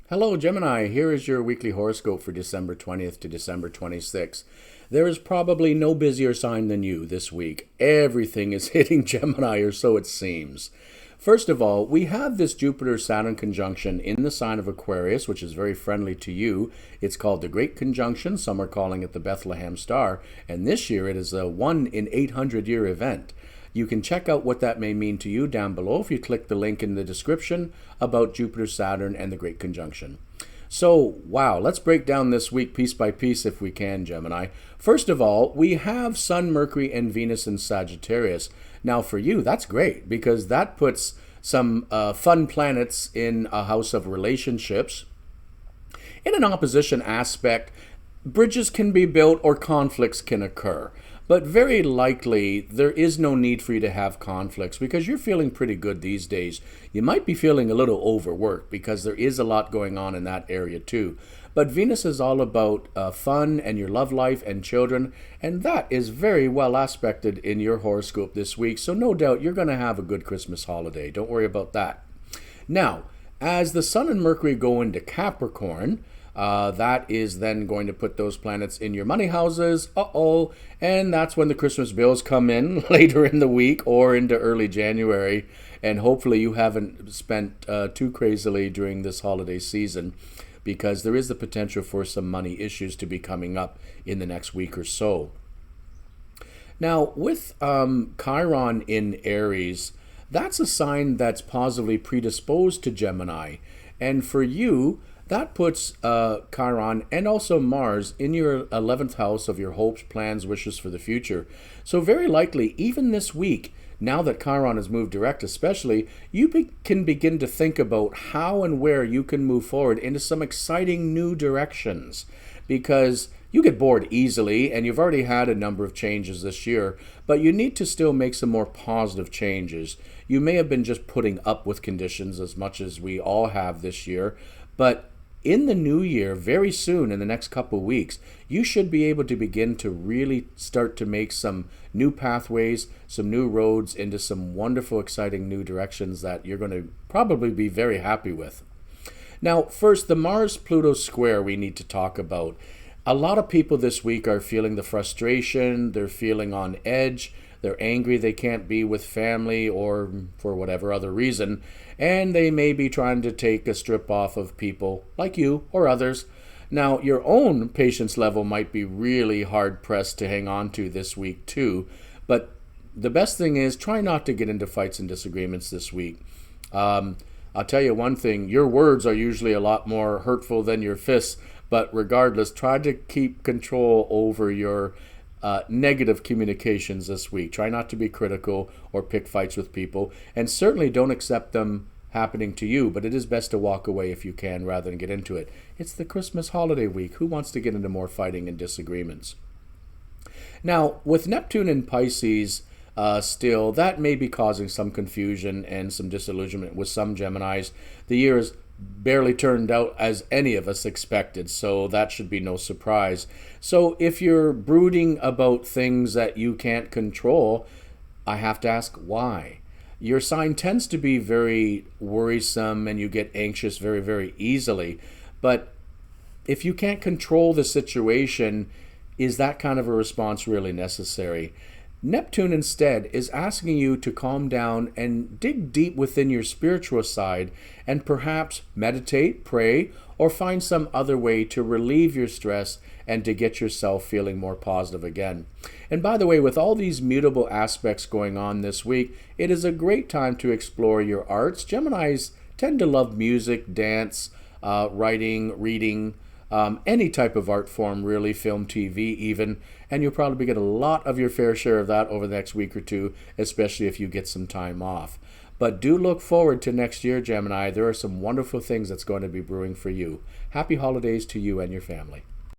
Hello, Gemini. Here is your weekly horoscope for December 20th to December 26th. There is probably no busier sign than you this week. Everything is hitting Gemini, or so it seems. First of all, we have this Jupiter-Saturn conjunction in the sign of Aquarius, which is very friendly to you. It's called the Great Conjunction. Some are calling it the Bethlehem Star. And this year it is a 1 in 800 year event. You can check out what that may mean to you down below if you click the link in the description about Jupiter, Saturn, and the Great Conjunction. So, wow, let's break down this week piece by piece if we can, Gemini. First of all, we have Sun, Mercury, and Venus in Sagittarius. Now, for you, that's great because that puts some fun planets in a house of relationships. In an opposition aspect, bridges can be built or conflicts can occur. But very likely, there is no need for you to have conflicts because you're feeling pretty good these days. You might be feeling a little overworked because there is a lot going on in that area too. But Venus is all about fun and your love life and children, and that is very well aspected in your horoscope this week. So no doubt you're going to have a good Christmas holiday. Don't worry about that. Now, as the Sun and Mercury go into Capricorn, that is then going to put those planets in your money houses. And that's when the Christmas bills come in later in the week or into early January. And hopefully you haven't spent too crazily during this holiday season because there is the potential for some money issues to be coming up in the next week or so. Now, with Chiron in Aries, that's a sign that's positively predisposed to Gemini. And for you, that puts Chiron and also Mars in your 11th house of your hopes, plans, wishes for the future. So very likely, even this week, now that Chiron has moved direct especially, you can begin to think about how and where you can move forward into some exciting new directions. Because you get bored easily, and you've already had a number of changes this year, but you need to still make some more positive changes. You may have been just putting up with conditions as much as we all have this year, but in the new year, very soon, in the next couple of weeks, you should be able to begin to really start to make some new pathways, some new roads into some wonderful, exciting new directions that you're going to probably be very happy with. Now, first, the Mars-Pluto square we need to talk about. A lot of people this week are feeling the frustration, they're feeling on edge, they're angry they can't be with family or for whatever other reason, and they may be trying to take a strip off of people like you or others. Now, your own patience level might be really hard-pressed to hang on to this week too, but the best thing is try not to get into fights and disagreements this week. I'll tell you one thing, your words are usually a lot more hurtful than your fists, but regardless, try to keep control over your negative communications this week. Try not to be critical or pick fights with people, and certainly don't accept them happening to you, but it is best to walk away if you can rather than get into it. It's the Christmas holiday week. Who wants to get into more fighting and disagreements? Now, with Neptune in Pisces, still, that may be causing some confusion and some disillusionment with some Geminis. The year has barely turned out as any of us expected, so that should be no surprise. So if you're brooding about things that you can't control, I have to ask why. Your sign tends to be very worrisome and you get anxious very, very easily. But if you can't control the situation, is that kind of a response really necessary? Neptune instead is asking you to calm down and dig deep within your spiritual side and perhaps meditate, pray, or find some other way to relieve your stress and to get yourself feeling more positive again. And by the way, with all these mutable aspects going on this week, it is a great time to explore your arts. Geminis tend to love music, dance, writing, reading, any type of art form, really, film, TV even, and you'll probably get a lot of your fair share of that over the next week or two, especially if you get some time off. But do look forward to next year, Gemini. There are some wonderful things that's going to be brewing for you. Happy holidays to you and your family.